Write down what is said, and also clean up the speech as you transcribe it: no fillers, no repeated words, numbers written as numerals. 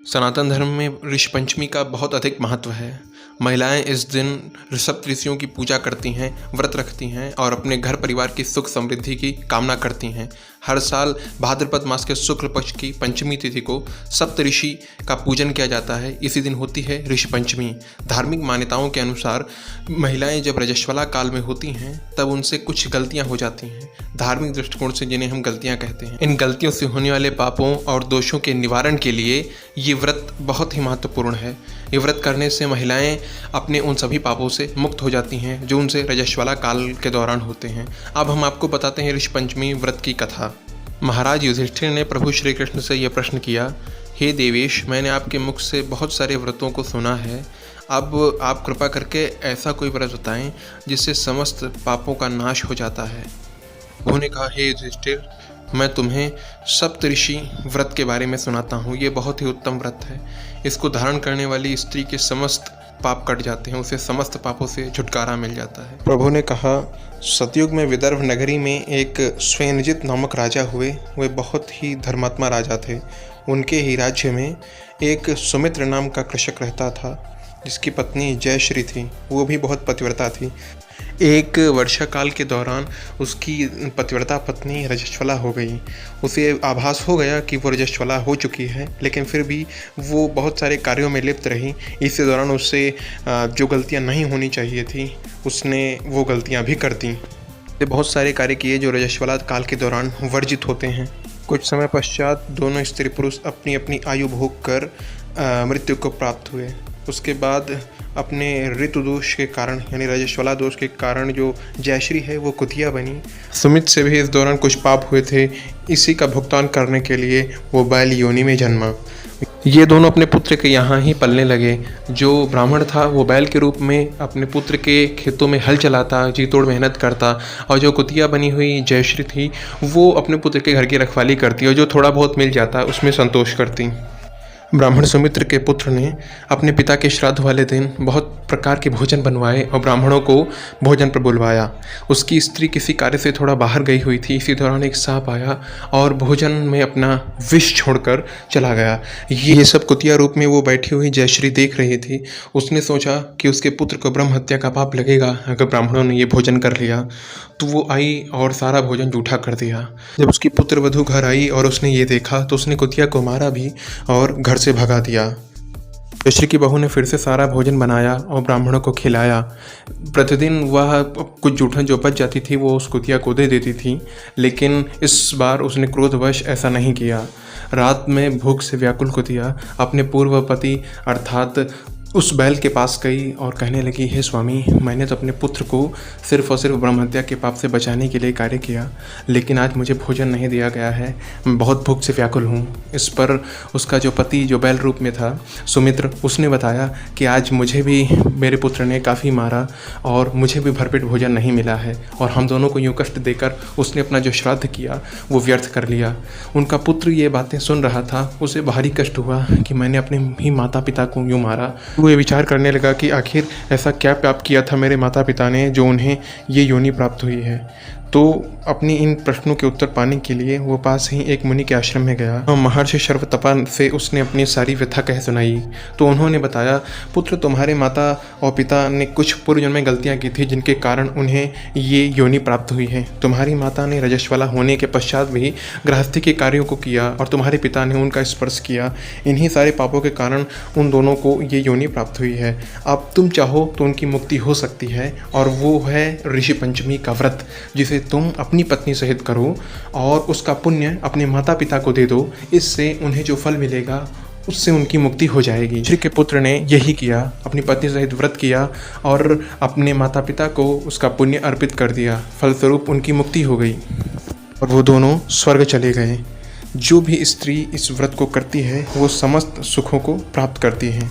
सनातन धर्म में ऋषि पंचमी का बहुत अधिक महत्व है। महिलाएं इस दिन सप्तऋषियों की पूजा करती हैं, व्रत रखती हैं और अपने घर परिवार की सुख समृद्धि की कामना करती हैं। हर साल भाद्रपद मास के शुक्ल पक्ष की पंचमी तिथि को सप्तऋषि का पूजन किया जाता है। इसी दिन होती है ऋषि पंचमी। धार्मिक मान्यताओं के अनुसार महिलाएं जब रजस्वला काल में होती हैं तब उनसे कुछ गलतियां हो जाती हैं, धार्मिक दृष्टिकोण से जिन्हें हम गलतियां कहते हैं। इन गलतियों से होने वाले पापों और दोषों के निवारण के लिए ये व्रत बहुत ही महत्वपूर्ण है। ये व्रत करने से महिलाएं अपने उन सभी पापों से मुक्त हो जाती हैं जो उनसे रजस्वला काल के दौरान होते हैं। अब हम आपको बताते हैं ऋषि पंचमी व्रत की कथा। महाराज युधिष्ठिर ने प्रभु श्री कृष्ण से यह प्रश्न किया, हे देवेश, मैंने आपके मुख से बहुत सारे व्रतों को सुना है। अब आप कृपा करके ऐसा कोई व्रत बताएं जिससे समस्त पापों का नाश हो जाता है। उन्होंने कहा, हे युधिष्ठिर, मैं तुम्हें सप्तऋषि व्रत के बारे में सुनाता हूँ। ये बहुत ही उत्तम व्रत है। इसको धारण करने वाली स्त्री के समस्त पाप कट जाते हैं, उसे समस्त पापों से छुटकारा मिल जाता है। प्रभु ने कहा, सतयुग में विदर्भ नगरी में एक स्वयंजित नामक राजा हुए। वे बहुत ही धर्मात्मा राजा थे। उनके ही राज्य में एक सुमित्र नाम का कृषक रहता था जिसकी पत्नी जयश्री थी। वो भी बहुत पतिव्रता थी। एक वर्षा काल के दौरान उसकी पतिव्रता पत्नी रजस्वला हो गई। उसे आभास हो गया कि वो रजस्वला हो चुकी है, लेकिन फिर भी वो बहुत सारे कार्यों में लिप्त रही। इस दौरान उससे जो गलतियां नहीं होनी चाहिए थी उसने वो गलतियां भी कर दी। बहुत सारे कार्य किए जो रजस्वला काल के दौरान वर्जित होते हैं। कुछ समय पश्चात दोनों स्त्री पुरुष अपनी अपनी आयु भोग कर मृत्यु को प्राप्त हुए। उसके बाद अपने ऋतु दोष के कारण यानी रजस्वला दोष के कारण जो जयश्री है वो कुतिया बनी। सुमित से भी इस दौरान कुछ पाप हुए थे। इसी का भुगतान करने के लिए वो बैल योनि में जन्मा। ये दोनों अपने पुत्र के यहाँ ही पलने लगे। जो ब्राह्मण था वो बैल के रूप में अपने पुत्र के खेतों में हल चलाता, जी तोड़ मेहनत करता, और जो कुतिया बनी हुई जयश्री थी वो अपने पुत्र के घर की रखवाली करती और जो थोड़ा बहुत मिल जाता उसमें संतोष करती। ब्राह्मण सुमित्र के पुत्र ने अपने पिता के श्राद्ध वाले दिन बहुत प्रकार के भोजन बनवाए और ब्राह्मणों को भोजन पर बुलवाया। उसकी स्त्री किसी कार्य से थोड़ा बाहर गई हुई थी। इसी दौरान एक सांप आया और भोजन में अपना विष छोड़कर चला गया। ये सब कुतिया रूप में वो बैठी हुई जयश्री देख रही थी। उसने सोचा कि उसके पुत्र को ब्रह्म हत्या का पाप लगेगा अगर ब्राह्मणों ने ये भोजन कर लिया। तो वो आई और सारा भोजन जूठा कर दिया। जब उसकी पुत्र वधू घर आई और उसने ये देखा तो उसने कुतिया को मारा भी और घर से भगा दिया। जयश्री की बहू ने फिर से सारा भोजन बनाया और ब्राह्मणों को खिलाया। प्रतिदिन वह कुछ जूठन जो बच जाती थी वो उस कुतिया को दे देती थी, लेकिन इस बार उसने क्रोधवश ऐसा नहीं किया। रात में भूख से व्याकुल कुतिया अपने पूर्व पति अर्थात उस बैल के पास गई और कहने लगी, हे स्वामी, मैंने तो अपने पुत्र को सिर्फ और सिर्फ ब्रह्म हत्या के पाप से बचाने के लिए कार्य किया, लेकिन आज मुझे भोजन नहीं दिया गया है। मैं बहुत भूख से व्याकुल हूँ। इस पर उसका जो पति जो बैल रूप में था सुमित्र, उसने बताया कि आज मुझे भी मेरे पुत्र ने काफ़ी मारा और मुझे भी भरपेट भोजन नहीं मिला है, और हम दोनों को यूँ कष्ट देकर उसने अपना जो श्राद्ध किया वो व्यर्थ कर लिया। उनका पुत्र ये बातें सुन रहा था। उसे भारी कष्ट हुआ कि मैंने अपने ही माता पिता को यूँ मारा। वो ये विचार करने लगा कि आखिर ऐसा क्या पाप किया था मेरे माता पिता ने जो उन्हें ये योनि प्राप्त हुई है। तो अपनी इन प्रश्नों के उत्तर पाने के लिए वो पास ही एक मुनि के आश्रम में गया और महर्षि शर्वतपा से उसने अपनी सारी व्यथा कह सुनाई। तो उन्होंने बताया, पुत्र, तुम्हारे माता और पिता ने कुछ पूर्व जन्म में गलतियां की थी जिनके कारण उन्हें ये योनि प्राप्त हुई है। तुम्हारी माता ने रजस्वला होने के पश्चात भी गृहस्थी के कार्यों को किया और तुम्हारे पिता ने उनका स्पर्श किया। इन्हीं सारे पापों के कारण उन दोनों को ये योनि प्राप्त हुई है। अब तुम चाहो तो उनकी मुक्ति हो सकती है, और वो है ऋषि पंचमी का व्रत, जिसे तुम अपनी पत्नी सहित करो और उसका पुण्य अपने माता पिता को दे दो। इससे उन्हें जो फल मिलेगा उससे उनकी मुक्ति हो जाएगी। श्री के पुत्र ने यही किया, अपनी पत्नी सहित व्रत किया और अपने माता पिता को उसका पुण्य अर्पित कर दिया। फलस्वरूप उनकी मुक्ति हो गई और वो दोनों स्वर्ग चले गए। जो भी स्त्री इस व्रत को करती है वो समस्त सुखों को प्राप्त करती है।